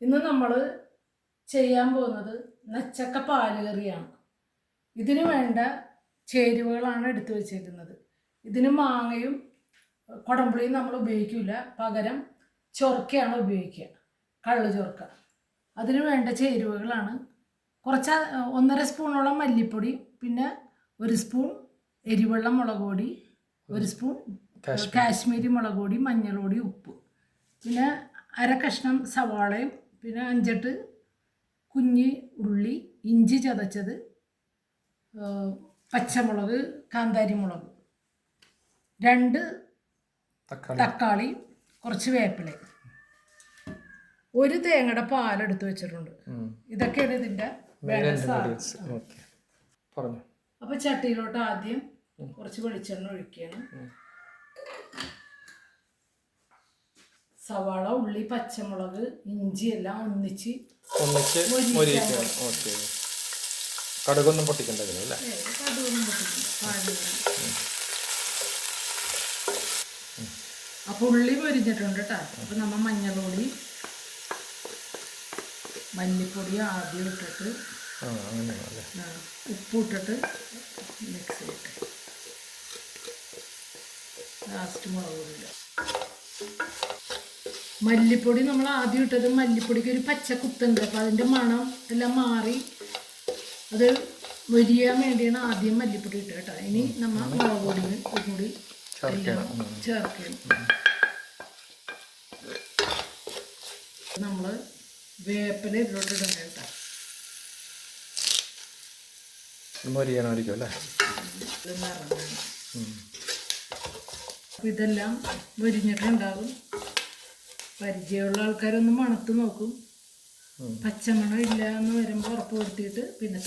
ഇന്ന് നമ്മൾ ചെയ്യാൻ പോകുന്നത് നച്ചക്ക പാലുകറിയാണ്. ഇതിന് വേണ്ട ചേരുവകളാണ് എടുത്തു വെച്ചിരിക്കുന്നത്. ഇതിന് മാങ്ങയും കുടംപുളിയും നമ്മൾ ഉപയോഗിക്കില്ല, പകരം ചൊർക്കയാണ് ഉപയോഗിക്കുക, കള്ള് ചൊർക്ക. അതിന് വേണ്ട ചേരുവകളാണ് കുറച്ച് 1.5 സ്പൂണോളം മല്ലിപ്പൊടി, പിന്നെ 1 സ്പൂൺ എരിവെള്ളം മുളക് പൊടി, 1 സ്പൂൺ കാശ്മീരി മുളക് പൊടി, മഞ്ഞൾപ്പൊടി, ഉപ്പ്, പിന്നെ അര കഷ്ണം സവാളയും, പിന്നെ 5-8 കുഞ്ഞി ഉള്ളി, ഇഞ്ചി ചതച്ചത്, പച്ചമുളക്, കാന്താരി മുളക്, 2 തക്കാളി, കുറച്ച് വേപ്പില, 1 തേങ്ങയുടെ പാലെടുത്ത് വെച്ചിട്ടുണ്ട്. ഇതൊക്കെയാണ് ഇതിൻ്റെ വേണ്ട സാധനം. അപ്പോൾ ചട്ടിയിലോട്ട് ആദ്യം കുറച്ച് വെളിച്ചെണ്ണ ഒഴിക്കുകയാണ്. സവാള, ഉള്ളി, പച്ചമുളക്, ഇഞ്ചി എല്ലാം ഒന്നിച്ച് കടുകൊന്നും പൊട്ടിക്കണ്ടല്ലേ? കടുകൊന്നും പൊട്ടിക്കണ്ട. അപ്പൊ ഉള്ളി പൊരിഞ്ഞിട്ടുണ്ട് കേട്ടോ. അപ്പൊ നമ്മൾ മഞ്ഞൾപ്പൊടി, മല്ലിപ്പൊടി ആദ്യം ഇട്ടിട്ട്, ഉപ്പ് ഇട്ടിട്ട് മിക്സ് ചെയ്തിട്ട് ലാസ്റ്റ് മുളക് പൊടി. മല്ലിപ്പൊടി നമ്മൾ ആദ്യം ഇട്ടത് മല്ലിപ്പൊടിക്ക് ഒരു പച്ച കുത്തുണ്ട്. അപ്പം അതിൻ്റെ മണം എല്ലാം മാറി അത് മൊരിയാൻ വേണ്ടിയാണ് ആദ്യം മല്ലിപ്പൊടി ഇട്ടത് കേട്ടോ. ഇനി നമ്മൾ മുളക് പൊടിയും കൂടി എല്ലാം ചേർക്കണം. നമ്മൾ വേപ്പില ഇതിലോട്ട് ഇടണം കേട്ടോ. അപ്പം ഇതെല്ലാം മൊരിഞ്ഞിട്ടുണ്ടാകും. പരിചയമുള്ള ആൾക്കാരൊന്ന് മണത്ത് നോക്കും. പച്ചമണം ഇല്ല എന്ന് വരുമ്പോൾ ഉറപ്പ് വരുത്തിയിട്ട് പിന്നെ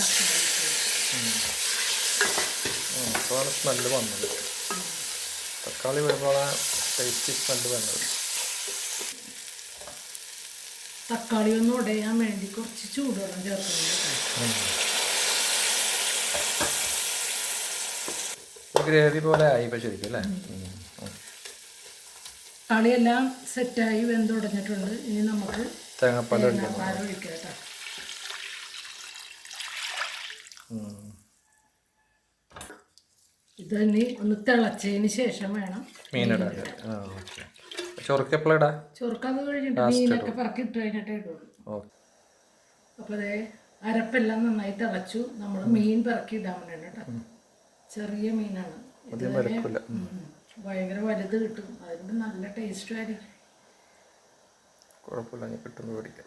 തക്കാളി സ്മെല്ല് വന്നത്. തക്കാളി വരുമ്പോഴാണ് ടേസ്റ്റി സ്മെല്ല് വന്നത്. തക്കാളി ഒന്ന് ഉടയാൻ വേണ്ടി കുറച്ച് ചൂടുവെള്ളം ചേർക്കണം. ഗ്രേവി പോലെ ആയി ഇപ്പം ശരിക്കും അല്ലേ? തക്കാളിയെല്ലാം സെറ്റായി വെന്തുടഞ്ഞിട്ടുണ്ട്. ഇനി നമുക്ക് തേങ്ങാപ്പാൽ ഒഴിക്കാം കേട്ടോ. ഇത് തന്നെ ഒന്ന് തിളച്ചതിന് ശേഷം വേണം മീനിടാൻ. ചൊറുക്ക എപ്പോഴാ? ചൊറുക്ക അത് കഴിഞ്ഞിട്ട് മീനൊക്കെ പറക്കി ഇട്ട് കഴിഞ്ഞിട്ടേ ഇടുള്ളൂ. അപ്പോൾ അതേ അരപ്പെല്ലാം നന്നായി തിളച്ചു. നമ്മൾ മീൻ പറക്കി ഇടാൻ വേണ്ടി കേട്ടോ. ചെറിയ മീനാണ് ഇത്, ഭയങ്കര വലുത് കിട്ടും. അതിന് നല്ല ടേസ്റ്റും ആയിരിക്കും. കുഴപ്പമില്ല, കിട്ടുന്ന പഠിക്കാം.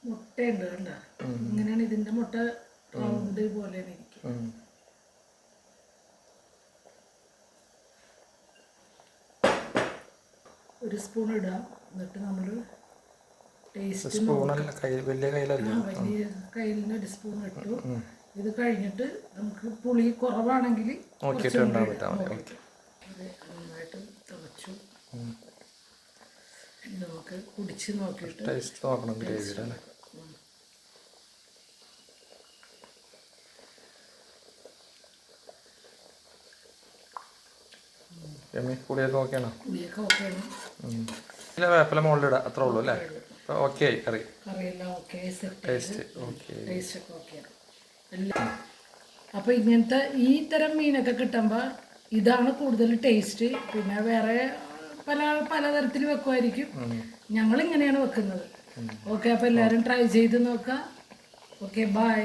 മുട്ടയുണ്ട് കണ്ട, ഇങ്ങനെയാണ് ഇതിന്റെ മുട്ട, റൗണ്ട് പോലെ ഇരിക്കും. 1 സ്പൂൺ ഇടാം. എന്നിട്ട് നമ്മൾ ടേസ്റ്റ് വലിയ കയ്യിലല്ല, വലിയ കയ്യിലിന് 1 സ്പൂൺ ഇട്ടു. ഇത് കഴിഞ്ഞിട്ട് നമുക്ക് പുളി കുറവാണെങ്കിൽ നന്നായിട്ട് തിളച്ചു. നമുക്ക് കുടിച്ച് നോക്കിയിട്ട് ടേസ്റ്റ് നോക്കണം. ഗ്രേവിയുടെ പുളിയൊക്കെ ഓക്കെയാണോ? പുളിയൊക്കെ ഓക്കെയാണ്. വേപ്പില മുകളിലിടാം, അത്രേ ഉള്ളൂ അല്ലേ? ഓക്കെ ആയി കറി. കറിയെല്ലാം ഓക്കെ, ടേസ്റ്റ് ഓക്കെ, ടേസ്റ്റ് ഒക്കെ ഓക്കെയാണ് എല്ലാം. അപ്പോൾ ഇങ്ങനത്തെ ഈ തരം മീനൊക്കെ കിട്ടുമ്പോൾ ഇതാണ് കൂടുതൽ ടേസ്റ്റ്. പിന്നെ വേറെ പലതരത്തിൽ വെക്കുമായിരിക്കും. ഞങ്ങളിങ്ങനെയാണ് വെക്കുന്നത്. ഓക്കെ, അപ്പോൾ എല്ലാവരും ട്രൈ ചെയ്ത് നോക്കുക. Okay, by.